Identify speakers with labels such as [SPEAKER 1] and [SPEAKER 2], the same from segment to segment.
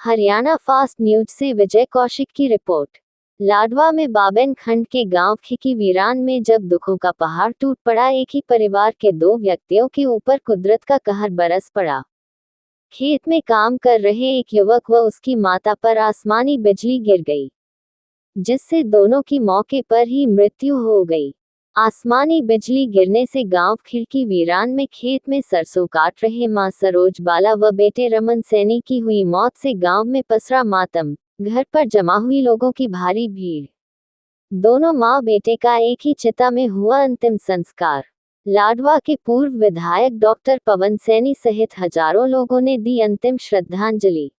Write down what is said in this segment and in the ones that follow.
[SPEAKER 1] Haryana fast news से विजय कौशिक की report. Ladwa में बाबेन खंड के गांव खिकी वीरान में जब दुखों का पहाड़ टूट पड़ा, एक ही परिवार के 2 व्यक्तियों के ऊपर कुदरत का कहर बरस पड़ा। खेत में काम कर रहे एक युवक व उसकी माता पर आसमानी बिजली गिर गई, जिससे दोनों की मौके पर ही मृत्यु हो गई। आसमानी बिजली गिरने से गांव खिड़की वीरान में खेत में सरसों काट रहे मां सरोज बाला व बेटे रमन सैनी की हुई मौत से गांव में पसरा मातम। घर पर जमा हुई लोगों की भारी भीड़। दोनों मां बेटे का एक ही चिता में हुआ अंतिम संस्कार। लाडवा के पूर्व विधायक डॉक्टर पवन सैनी सहित हजारों लोगों ने दी अंतिम श्रद्धांजलि।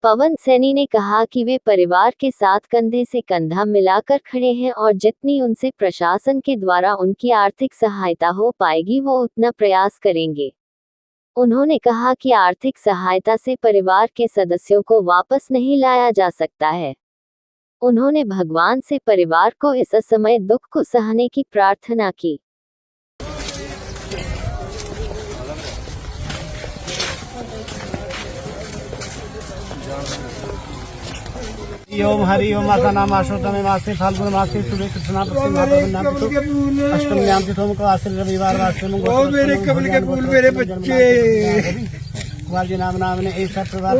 [SPEAKER 1] पवन सैनी ने कहा कि वे परिवार के साथ कंधे से कंधा मिलाकर खड़े हैं और जितनी उनसे प्रशासन के द्वारा उनकी आर्थिक सहायता हो पाएगी वो उतना प्रयास करेंगे। उन्होंने कहा कि आर्थिक सहायता से परिवार के सदस्यों को वापस नहीं लाया जा सकता है। उन्होंने भगवान से परिवार को इस असमय दुख को सहने की प्रार्थना की।
[SPEAKER 2] ओम हरि ओम मासा नाम आशोतमे मासे फाल्गुन मासे सूर्य कृष्णा अष्टम्याम तिथों को आश्रय रविवार वाश्रम
[SPEAKER 3] मेरे कमल के फूल मेरे बच्चे
[SPEAKER 2] कुमार जी नाम ने ऐसा परिवार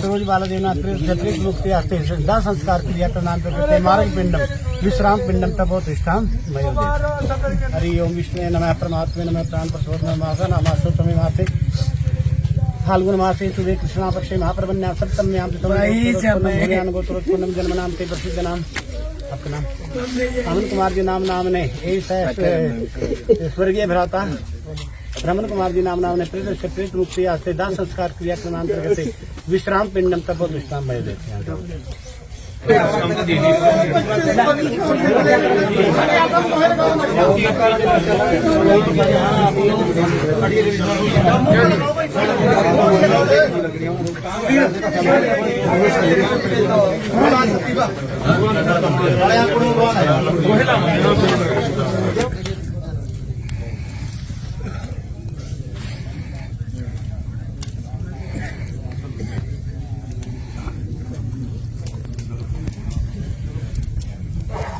[SPEAKER 2] रोज बाला देना मुक्ति आस्ते श्रद्धा संस्कार क्रिया प्रणाम करते मार्ग पिंडम विश्राम पिंडम तपोतिष्ठाम हरि ओम विष्णु नमः परमात्मे नमः प्राण प्रचोदनाय मासा नाम आशोतमे मासे फाल्गुन मासे सूर्य कृष्णा पक्षे महाप्रबन्या सप्तम्याम तिथों गोत्रोत्पन्नम जन्म नाम ते प्रसिद्ध नाम। आपका नाम? अमन कुमार जी नाम ने स्वर्गीय भ्राता रमन कुमार जी नाम ने प्रेत मुक्ति आस्ते दाह संस्कार क्रिया प्रणाम करते विश्राम पिंडम तपोतिष्ठाम मय देते हैं।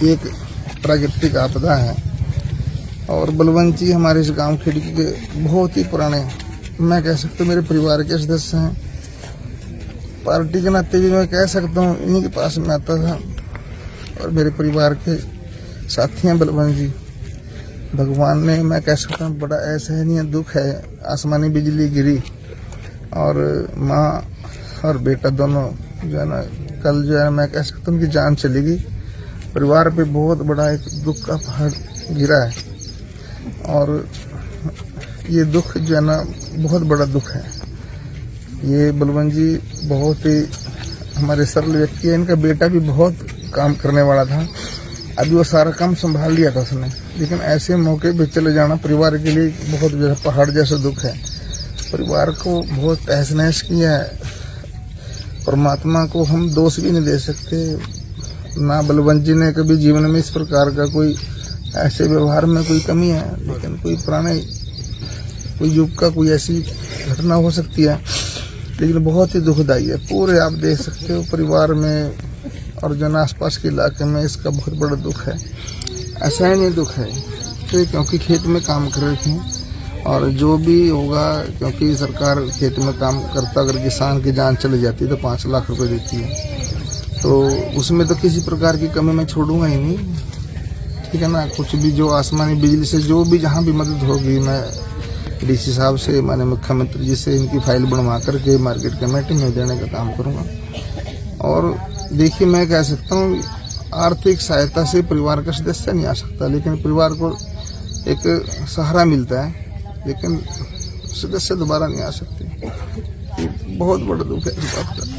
[SPEAKER 4] एक प्राकृतिक आपदा है और बलवंत जी हमारे इस गांव खिड़की के बहुत ही पुराने, मैं कह सकता हूँ मेरे परिवार के सदस्य हैं। पार्टी के नाते भी मैं कह सकता हूँ इन्हीं के पास में आता था और मेरे परिवार के साथी हैं बलवंत जी। भगवान ने, मैं कह सकता हूँ, बड़ा असहनीय दुख है। आसमानी बिजली गिरी और माँ और बेटा दोनों जो है ना, कल जो है मैं कह सकता हूँ उनकी जान चली गई। परिवार पे बहुत बड़ा एक दुख का पहाड़ गिरा है और ये दुख जो है ना बहुत बड़ा दुख है। ये बलवंत जी बहुत ही हमारे सरल व्यक्ति है। इनका बेटा भी बहुत काम करने वाला था, अभी वो सारा काम संभाल लिया था उसने, लेकिन ऐसे मौके पे चले जाना परिवार के लिए बहुत जो है पहाड़ जैसा दुख है। परिवार को बहुत तहस नहस किया है। परमात्मा को हम दोष भी नहीं दे सकते। ना बलवंत जी ने कभी जीवन में इस प्रकार का कोई ऐसे व्यवहार में कोई कमी है, लेकिन कोई पुराने कोई युग का कोई ऐसी घटना हो सकती है, लेकिन बहुत ही दुखदायी है। पूरे आप देख सकते हो परिवार में और जन आसपास के इलाके में इसका बहुत बड़ा दुख है। ऐसा ही नहीं दुख है तो क्योंकि खेत में काम कर रहे थे और जो भी होगा, क्योंकि सरकार खेत में काम करता अगर किसान की जान चली जाती है तो 5 लाख रुपए देती है, तो उसमें तो किसी प्रकार की कमी मैं छोड़ूंगा ही नहीं, ठीक है ना। कुछ भी जो आसमानी बिजली से जो भी जहाँ भी मदद होगी, मैं डीसी साहब से, मैंने मुख्यमंत्री जी से इनकी फाइल बनवा करके मार्केट कमेटी में देने का काम करूँगा। और देखिए, मैं कह सकता हूँ आर्थिक सहायता से परिवार का सदस्य नहीं आ सकता, लेकिन परिवार को एक सहारा मिलता है, लेकिन सदस्य दोबारा नहीं आ सकते। बहुत बड़ा दुख है इस बात का।